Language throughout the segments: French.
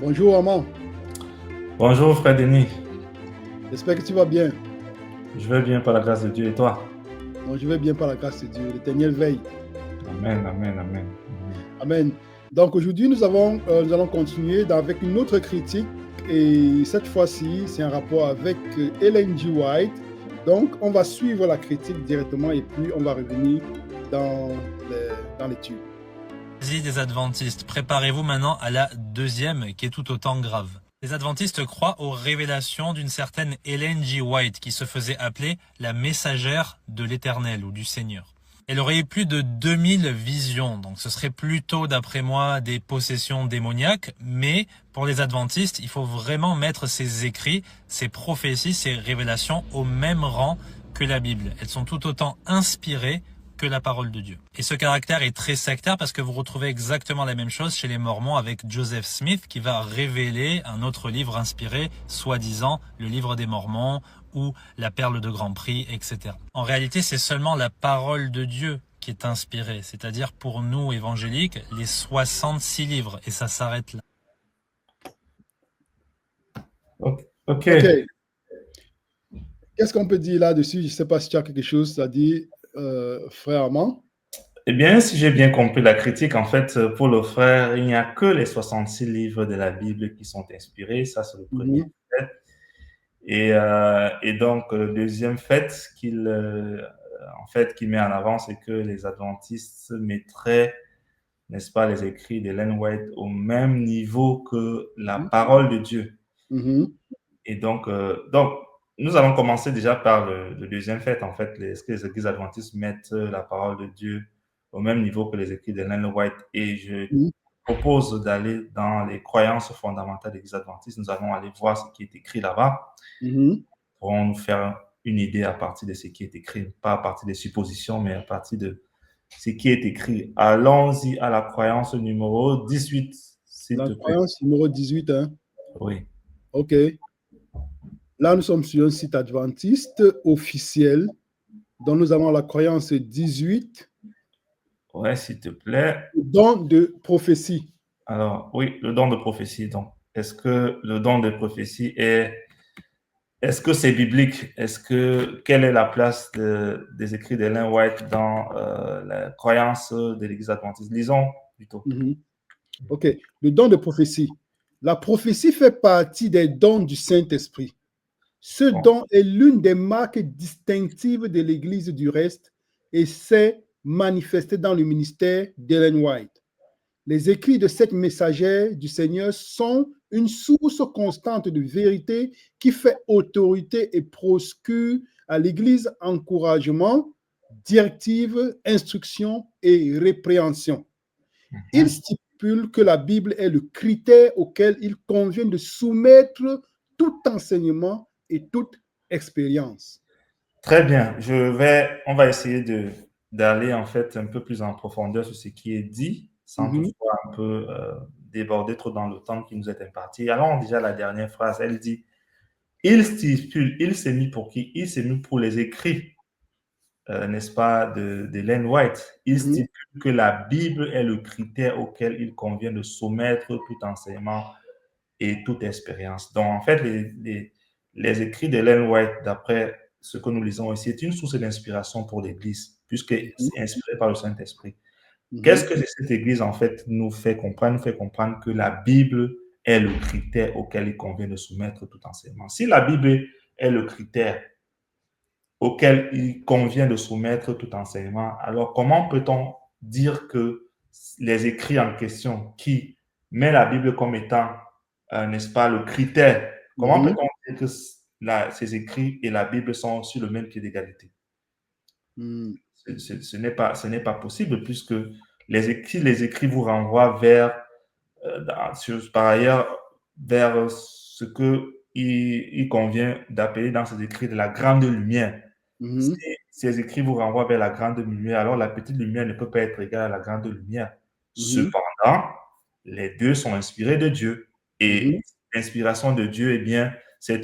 Bonjour Armand, Bonjour frère Denis, j'espère que tu vas bien. je vais bien par la grâce de Dieu et toi? Bon, je vais bien par la grâce de Dieu. L'Éternel veille. Amen, amen, amen, amen. Amen. Donc aujourd'hui, nous allons continuer avec une autre critique et cette fois-ci, c'est un rapport avec Ellen G. White. Donc, on va suivre la critique directement et puis on va revenir dans dans l'étude. Des adventistes, préparez-vous maintenant à la deuxième qui est tout autant grave. Les adventistes croient aux révélations d'une certaine Ellen G. White qui se faisait appeler la messagère de l'Éternel ou du Seigneur. Elle aurait eu plus de 2000 visions, donc ce serait plutôt d'après moi des possessions démoniaques, mais pour les adventistes, il faut vraiment mettre ces écrits, ces prophéties, ces révélations au même rang que la Bible. Elles sont tout autant inspirées que la parole de Dieu. Et ce caractère est très sectaire parce que vous retrouvez exactement la même chose chez les Mormons avec Joseph Smith qui va révéler un autre livre inspiré, soi-disant le livre des Mormons ou la perle de Grand Prix, etc. En réalité, c'est seulement la parole de Dieu qui est inspirée, c'est-à-dire pour nous évangéliques, les 66 livres, et ça s'arrête là. Ok. Ok, qu'est-ce qu'on peut dire là-dessus? Je ne sais pas si tu as quelque chose à dire, frère Armand. Eh bien, si j'ai bien compris la critique, en fait, pour le frère, il n'y a que les 66 livres de la Bible qui sont inspirés. Ça, c'est le premier Mhm, fait. Et donc, le deuxième fait qu'il met en avant, c'est que les adventistes mettraient, n'est-ce pas, les écrits d'Ellen White au même niveau que la parole de Dieu. mhm, Et donc, nous allons commencer déjà par le deuxième fait. En fait, est-ce que les églises adventistes mettent la parole de Dieu au même niveau que les écrits d'Ellen White? Et je mhm, propose d'aller dans les croyances fondamentales des églises adventistes. Nous allons aller voir ce qui est écrit là-bas. mhm. Pour nous faire une idée à partir de ce qui est écrit, pas à partir des suppositions, mais à partir de ce qui est écrit. Allons-y à la croyance numéro 18, s'il La te plaît. croyance numéro 18, hein? Oui. Ok. Là, nous sommes sur un site adventiste officiel dont nous avons la croyance 18, Ouais, s'il te plaît. don de prophétie. Alors, oui, le don de prophétie. Donc, est-ce que le don de prophétie est-ce que c'est biblique? Quelle est la place des écrits d'Ellen White dans la croyance de l'Église adventiste? Lisons plutôt. Mhm. Ok. Le don de prophétie. La prophétie fait partie des dons du Saint-Esprit. Ce Bon. don est l'une des marques distinctives de l'Église du reste et s'est manifesté dans le ministère d'Ellen White. Les écrits de cette messagère du Seigneur sont une source constante de vérité qui fait autorité et procure à l'Église encouragement, directive, instruction et répréhension. Il Mhm. stipule que la Bible est le critère auquel il convient de soumettre tout enseignement et toute expérience. Très bien. On va essayer d'aller en fait un peu plus en profondeur sur ce qui est dit, sans Mhm, toutefois un peu déborder trop dans le temps qui nous est imparti. Allons déjà à la dernière phrase. Elle dit, il stipule, il s'est mis pour qui? Il s'est mis pour les écrits, n'est-ce pas, de Len White. Il mhm, stipule que la Bible est le critère auquel il convient de soumettre tout enseignement et toute expérience. Donc, en fait, les écrits de Ellen White, d'après ce que nous lisons ici, est une source d'inspiration pour l'Église, puisque c'est inspiré par le Saint-Esprit. Qu'est-ce mhm, que cette Église, en fait, nous fait comprendre? Nous fait comprendre que la Bible est le critère auquel il convient de soumettre tout enseignement. Si la Bible est le critère auquel il convient de soumettre tout enseignement, alors comment peut-on dire que les écrits en question qui met la Bible comme étant, n'est-ce pas, le critère, comment mhm, peut-on dire que ces écrits et la Bible sont sur le même pied d'égalité? mhm, Ce n'est pas possible puisque les écrits vous renvoient vers, par ailleurs, vers ce que il convient d'appeler dans ces écrits de la grande lumière. Si mhm, ces écrits vous renvoient vers la grande lumière, alors la petite lumière ne peut pas être égale à la grande lumière. mhm, Cependant, les deux sont inspirés de Dieu. Et mhm, l'inspiration de Dieu, eh bien, c'est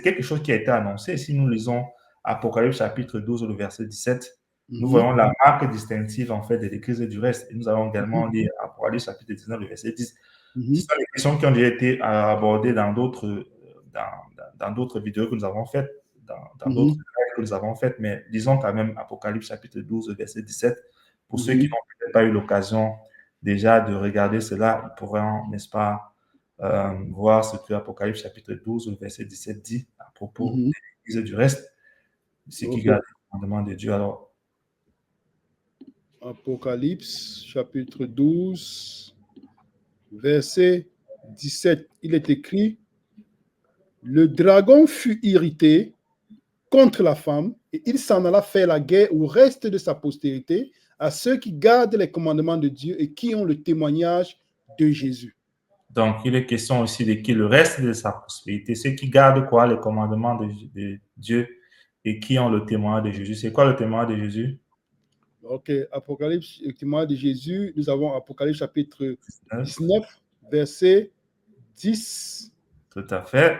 quelque chose qui a été annoncé. Si nous lisons Apocalypse chapitre 12, le verset 17, nous mhm, voyons la marque distinctive, en fait, de l'Église du reste. Et nous allons également mhm, lire Apocalypse chapitre 19, le verset 10. Mhm. Ce sont des questions qui ont déjà été abordées dans d'autres vidéos que nous avons faites, dans d'autres Mhm. lives que nous avons faites, mais disons quand même Apocalypse chapitre 12, verset 17. Pour ceux qui Mhm. n'ont peut-être pas eu l'occasion déjà de regarder cela, ils pourront, n'est-ce pas, voir ce que Apocalypse chapitre 12, verset 17 dit à propos Mhm. de l'Église du reste, ceux qui Ok. gardent les commandements de Dieu. Alors, Apocalypse, chapitre 12, verset 17. Il est écrit, le dragon fut irrité contre la femme et il s'en alla faire la guerre au reste de sa postérité, à ceux qui gardent les commandements de Dieu et qui ont le témoignage de Jésus. donc, il est question aussi de qui le reste de sa prospérité, ceux qui gardent quoi, les commandements de Dieu et qui ont le témoin de Jésus. C'est quoi le témoin de Jésus? Ok, Apocalypse, le témoignage de Jésus, nous avons Apocalypse chapitre 19. 19, verset 10. Tout à fait.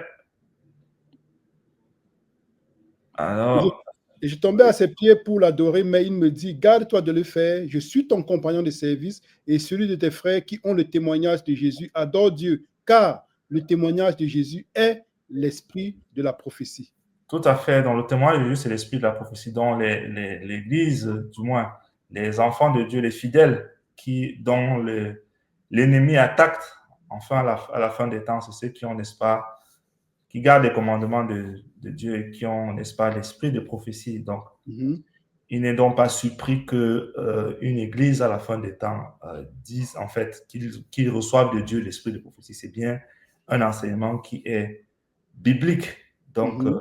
Alors, Et je tombais à ses pieds pour l'adorer, mais il me dit, garde-toi de le faire, je suis ton compagnon de service et celui de tes frères qui ont le témoignage de Jésus. Adore Dieu, car le témoignage de Jésus est l'esprit de la prophétie. tout à fait. Dans le témoin de Jésus, c'est l'esprit de la prophétie dont l'Église, du moins les enfants de Dieu, les fidèles, dont l'ennemi attaque, enfin à la fin des temps, c'est ceux qui ont, n'est-ce pas, qui gardent les commandements de Dieu et qui ont, n'est-ce pas, l'esprit de prophétie. Donc, Mhm. il n'est donc pas surpris que une église à la fin des temps dise en fait qu'ils reçoivent de Dieu l'esprit de prophétie. C'est bien un enseignement qui est biblique. Donc, Mhm.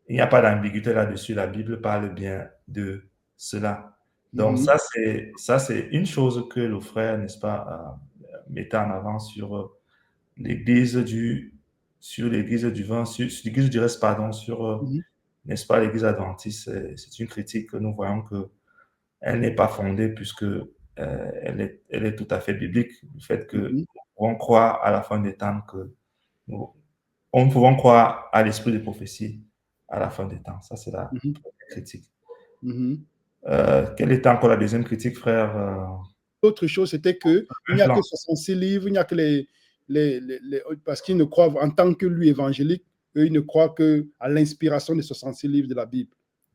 il n'y a pas d'ambiguïté là-dessus. La Bible parle bien de cela. Donc, Mhm. ça, c'est une chose que le frère, n'est-ce pas, mettait en avant sur l'église sur l'église du vin, sur l'église du reste, pardon, sur Mhm. n'est-ce pas, l'église adventiste, c'est une critique que nous voyons qu'elle n'est pas fondée puisque elle est tout à fait biblique. Le fait que Mhm. nous pouvons croire à la fin des temps que nous pouvons croire à l'esprit de prophétie à la fin des temps. Ça, c'est la Mhm. première critique. Mhm. Quelle était encore la deuxième critique, frère? L'autre chose, c'était qu'il n'y a Plan. que 66 livres, il n'y a que parce qu'ils ne croient, en tant que lui évangélique, eux, ils ne croient qu'à l'inspiration des 66 livres de la Bible.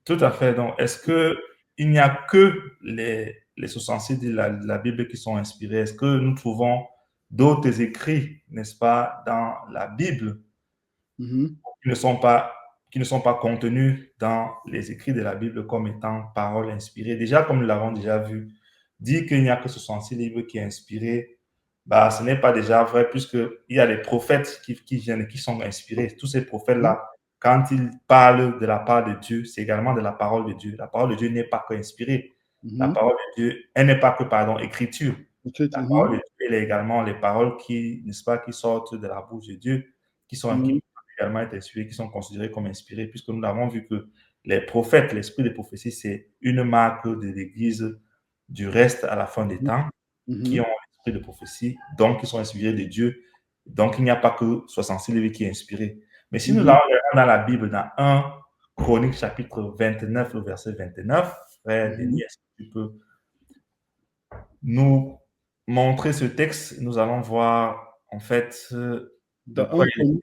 Tout à fait. Donc, est-ce qu'il n'y a que les 66 de la Bible qui sont inspirés? Est-ce que nous trouvons d'autres écrits, n'est-ce pas, dans la Bible Mhm. qui ne sont pas, qui ne sont pas contenus dans les écrits de la Bible comme étant paroles inspirées? Déjà, comme nous l'avons déjà vu, dire qu'il n'y a que 66 livres qui sont inspirés, bah, ce n'est pas déjà vrai puisqu'il y a les prophètes qui viennent et qui sont inspirés. Tous ces Mhm. prophètes-là, quand ils parlent de la part de Dieu, c'est également de la parole de Dieu. La parole de Dieu n'est pas que inspirée. La Mhm. parole de Dieu, elle n'est pas que, pardon, écriture. La Mhm. parole de Dieu, elle est également les paroles qui, n'est-ce pas, qui sortent de la bouche de Dieu, qui Mhm. peuvent également être inspirées, qui sont considérées comme inspirées, puisque nous avons vu que les prophètes, l'esprit de prophétie, c'est une marque de l'Église du reste à la fin des temps, qui Mhm. ont l'esprit de prophétie, donc qui sont inspirés de Dieu. Donc, il n'y a pas que 66 livres qui est inspiré. Mais si nous Mhm. allons dans la Bible, dans 1 Chronique chapitre 29, le verset 29, frère Denis, est-ce que tu peux nous montrer ce texte? Nous allons voir en fait de Dans quoi il est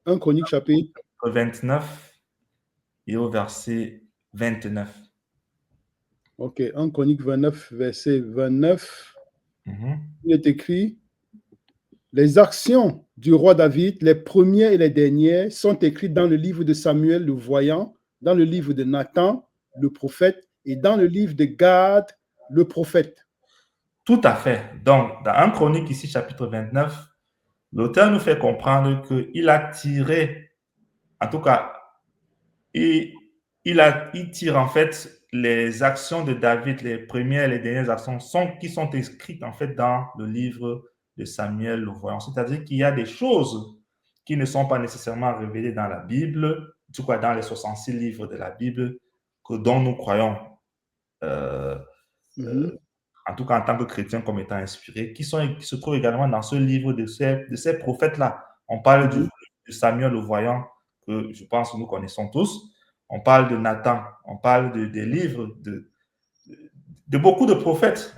1 Chronique chapitre. 29 et au verset 29. Ok, 1 Chronique 29, verset 29. Il est écrit, les actions du roi David, les premières et les dernières, sont écrites dans le livre de Samuel le voyant, dans le livre de Nathan le prophète et dans le livre de Gad le prophète. Tout à fait. Donc, dans 1 Chronique ici, chapitre 29, l'auteur nous fait comprendre qu'il a tiré, en tout cas, il tire en fait les actions de David, les premières et les dernières actions qui sont écrites en fait dans le livre de Samuel le voyant. C'est-à-dire qu'il y a des choses qui ne sont pas nécessairement révélées dans la Bible, en tout cas dans les 66 livres de la Bible, dont nous croyons, euh, Mhm. en tout cas en tant que chrétiens, comme étant inspirés, qui se trouvent également dans ce livre de ces prophètes-là. On parle Mhm. de Samuel le voyant, que je pense que nous connaissons tous. On parle de Nathan, on parle des livres de beaucoup de prophètes.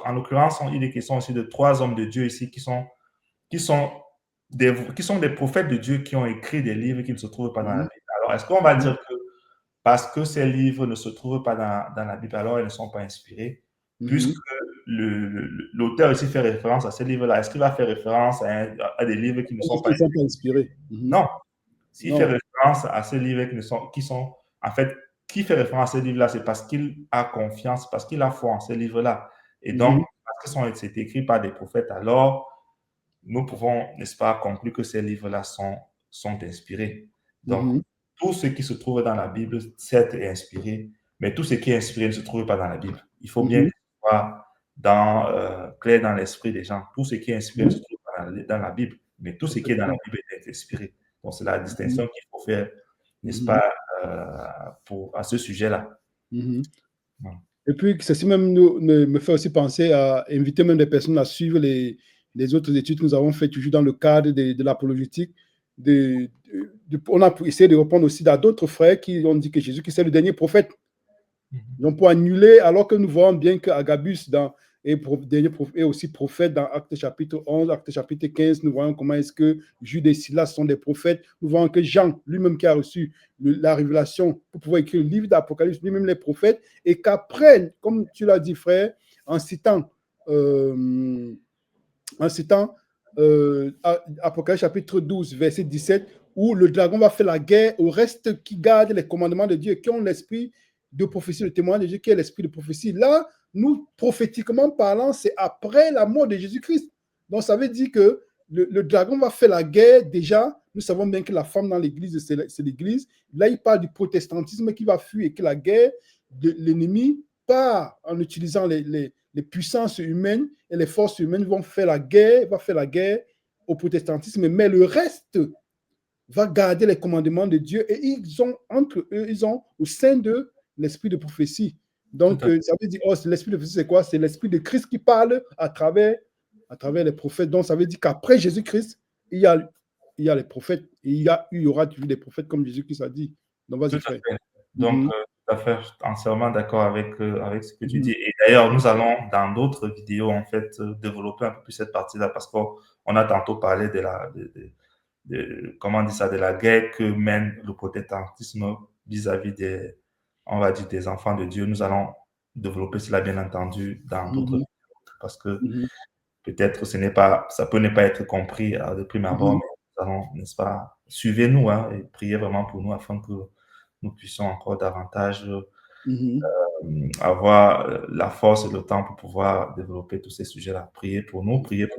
En l'occurrence, il est question aussi de 3 hommes de Dieu ici qui sont des prophètes de Dieu qui ont écrit des livres qui ne se trouvent pas dans la Bible. Alors, est-ce qu'on va dire que parce que ces livres ne se trouvent pas dans la Bible, alors ils ne sont pas inspirés, puisque l'auteur ici fait référence à ces livres-là? Est-ce qu'il va faire référence à des livres qui ne sont pas inspirés? Non. S'il fait référence à ces livres qui fait référence à ces livres-là, c'est parce qu'il a confiance, parce qu'il a foi en ces livres-là. Et donc, parce que c'est écrit par des prophètes, alors nous pouvons, n'est-ce pas, conclure que ces livres-là sont inspirés. Donc, tout ce qui se trouve dans la Bible, certes, est inspiré, mais tout ce qui est inspiré ne se trouve pas dans la Bible. Il faut bien que ce soit clair dans l'esprit des gens. Tout ce qui est inspiré ne se trouve pas dans la Bible, mais tout ce qui est dans la Bible est inspiré. Donc, c'est la distinction qu'il faut faire, n'est-ce pas, à ce sujet-là. Et puis, ceci même me fait aussi penser à inviter même des personnes à suivre les autres études que nous avons faites toujours dans le cadre de l'apologétique. On a essayé de répondre aussi à d'autres frères qui ont dit que Jésus-Christ est le dernier prophète. Donc, pour annuler, alors que nous voyons bien qu'Agabus est aussi prophète dans Actes chapitre 11, Actes chapitre 15, nous voyons comment est-ce que Jude et Silas sont des prophètes. Nous voyons que Jean, lui-même qui a reçu la révélation pour pouvoir écrire le livre d'Apocalypse, lui-même les prophètes, et qu'après, comme tu l'as dit, frère, en citant Apocalypse chapitre 12, verset 17, où le dragon va faire la guerre au reste qui garde les commandements de Dieu, qui ont l'esprit de prophétie, le témoin de Dieu, qui est l'esprit de prophétie. Là, nous, prophétiquement parlant, c'est après la mort de Jésus-Christ. Donc, ça veut dire que le dragon va faire la guerre. Déjà, nous savons bien que la femme dans l'église, c'est l'église. Là, il parle du protestantisme qui va fuir et que la guerre de l'ennemi part en utilisant les puissances humaines et les forces humaines va faire la guerre au protestantisme, mais le reste va garder les commandements de Dieu et ils ont entre eux, ils ont au sein d'eux l'esprit de prophétie. Donc, ça veut dire, l'esprit de prophétie, c'est quoi? C'est l'esprit de Christ qui parle à travers les prophètes. Donc, ça veut dire qu'après Jésus-Christ, il y a les prophètes et il y aura toujours des prophètes comme Jésus-Christ a dit. Donc, vas-y, frère. Donc, tout à fait, entièrement d'accord avec ce que tu dis. Et d'ailleurs, nous allons, dans d'autres vidéos, en fait, développer un peu plus cette partie-là parce qu'on a tantôt parlé de la guerre que mène le protestantisme vis-à-vis on va dire, des enfants de Dieu. Nous allons développer cela, bien entendu, dans d'autres vidéos parce que peut-être ça peut ne pas être compris de prime abord, mais nous allons, n'est-ce pas, suivez-nous et priez vraiment pour nous afin que nous puissions encore davantage avoir la force et le temps pour pouvoir développer tous ces sujets-là. Priez pour nous, frères et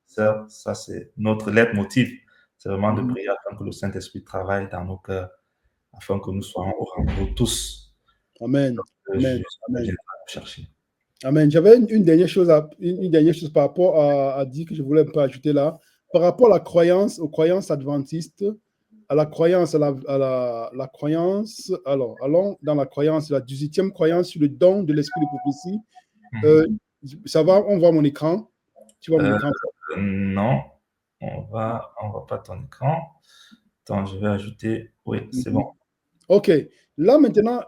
sœurs. Ça, c'est notre leitmotiv. C'est vraiment de prier afin que le Saint-Esprit travaille dans nos cœurs, afin que nous soyons au rendez-vous tous. Amen. Amen. Chercher. Amen. J'avais une dernière chose par rapport à dire que je voulais un peu ajouter là. Par rapport à la croyance, aux croyances adventistes, à la croyance, la croyance, alors, allons dans la croyance, la 18e croyance sur le don de l'esprit de prophétie. Ça va, on voit mon écran. Tu vois mon écran? Non, on voit pas ton écran. Attends, je vais ajouter. Oui, c'est bon. Ok. Là, maintenant,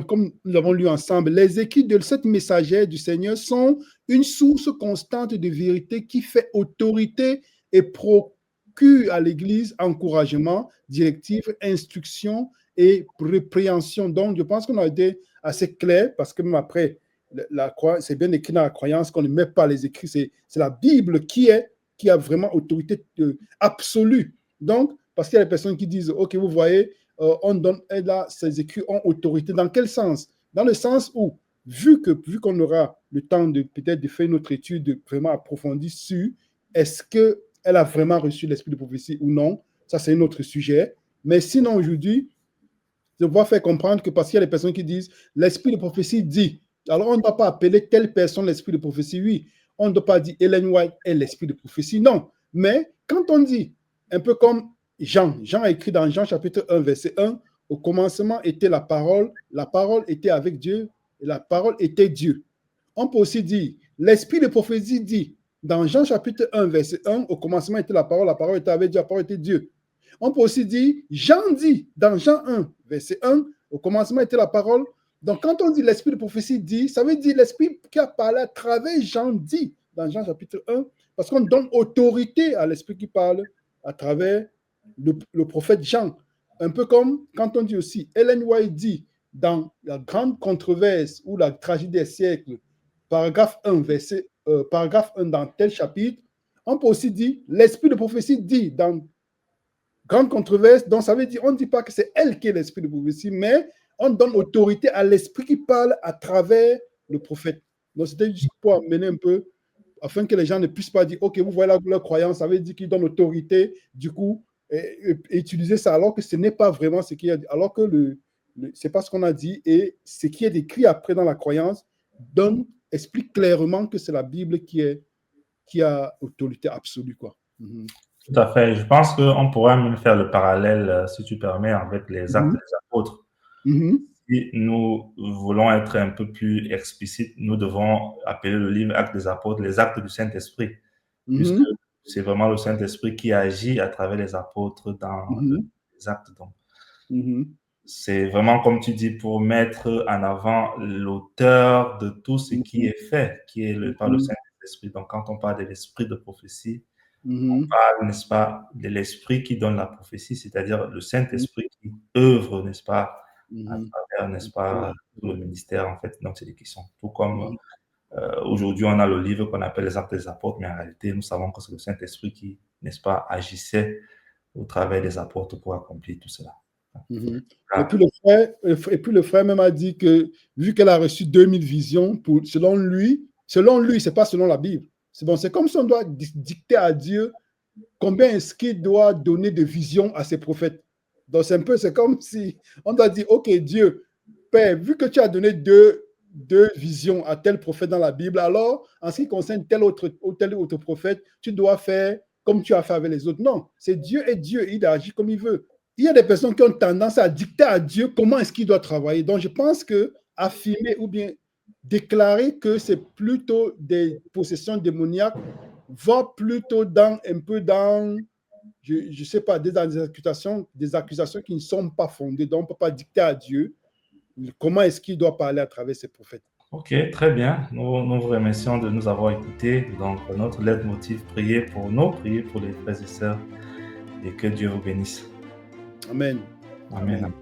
comme nous l'avons lu ensemble, les écrits de cette messagère du Seigneur sont une source constante de vérité qui fait autorité et procure à l'Église encouragement, directive, instruction et répréhension. Donc, je pense qu'on a été assez clair parce que même après, c'est bien écrit dans la croyance qu'on ne met pas les écrits. C'est la Bible qui a vraiment autorité absolue. Donc, parce qu'il y a des personnes qui disent, OK, vous voyez, on donne là, ces écrits ont autorité. Dans quel sens? Dans le sens où, vu qu'on aura le temps peut-être de faire une autre étude vraiment approfondie sur est-ce qu'elle a vraiment reçu l'esprit de prophétie ou non, ça c'est un autre sujet. Mais sinon, aujourd'hui, je dois faire comprendre que parce qu'il y a des personnes qui disent l'esprit de prophétie dit, alors on ne doit pas appeler telle personne l'esprit de prophétie, oui. On ne doit pas dire Ellen White est l'esprit de prophétie, non. Mais quand on dit, un peu comme Jean a écrit dans Jean chapitre 1, verset 1, au commencement était la parole était avec Dieu, et la parole était Dieu. On peut aussi dire, l'esprit de prophétie dit, dans Jean chapitre 1, verset 1, au commencement était la parole était avec Dieu, la parole était Dieu. On peut aussi dire, Jean dit, dans Jean 1, verset 1, au commencement était la parole Donc, quand on dit l'esprit de prophétie dit, ça veut dire l'esprit qui a parlé à travers Jean dit, dans Jean chapitre 1, parce qu'on donne autorité à l'esprit qui parle à travers le prophète Jean. Un peu comme quand on dit aussi, Ellen White dit, dans la grande controverse ou la tragédie des siècles, paragraphe 1, paragraphe 1 dans tel chapitre, on peut aussi dire, l'esprit de prophétie dit dans grande controverse, donc ça veut dire, on ne dit pas que c'est elle qui est l'esprit de prophétie, mais on donne autorité à l'esprit qui parle à travers le prophète. Donc c'était juste pour amener un peu, afin que les gens ne puissent pas dire, ok, vous voyez leur croyance, ça veut dire qu'ils donnent autorité, du coup, et utiliser ça, alors que ce n'est pas vraiment ce qu'il y a dit, alors que c'est pas ce qu'on a dit, et ce qui est écrit après dans la croyance explique clairement que c'est la Bible qui a autorité absolue, quoi. Tout à fait. Je pense qu'on pourrait même faire le parallèle, si tu permets, avec les actes des apôtres. Si nous voulons être un peu plus explicites, nous devons appeler le livre Actes des apôtres les actes du Saint-Esprit, puisque c'est vraiment le Saint-Esprit qui agit à travers les apôtres dans les actes. Donc, c'est vraiment, comme tu dis, pour mettre en avant l'auteur de tout ce qui est fait, qui est par le Saint-Esprit. Donc, quand on parle de l'esprit de prophétie, on parle, n'est-ce pas, de l'esprit qui donne la prophétie, c'est-à-dire le Saint-Esprit qui œuvre, n'est-ce pas, à travers, n'est-ce pas, tout le ministère, en fait, donc c'est des questions. Tout comme aujourd'hui, on a le livre qu'on appelle les Actes des Apôtres, mais en réalité, nous savons que c'est le Saint-Esprit qui, n'est-ce pas, agissait au travers des apôtres pour accomplir tout cela. Et puis le frère même a dit que, vu qu'elle a reçu 2000 visions, selon lui, c'est pas selon la Bible. C'est bon, c'est comme si on doit dicter à Dieu combien est-ce qu'il doit donner de visions à ses prophètes. Donc c'est comme si on doit dire, ok Dieu, Père, vu que tu as donné deux visions à tel prophète dans la Bible, alors en ce qui concerne tel autre prophète, tu dois faire comme tu as fait avec les autres. Non, c'est Dieu et Dieu, il agit comme il veut. Il y a des personnes qui ont tendance à dicter à Dieu comment est-ce qu'il doit travailler. Donc je pense que affirmer ou bien déclarer que c'est plutôt des possessions démoniaques va plutôt un peu dans, je ne sais pas, des accusations qui ne sont pas fondées. Donc on ne peut pas dicter à Dieu comment est-ce qu'il doit parler à travers ses prophètes. Ok, très bien. Nous vous remercions de nous avoir écoutés. Donc, notre leitmotiv, priez pour nous, priez pour les frères et sœurs, et que Dieu vous bénisse. Amen. Amen.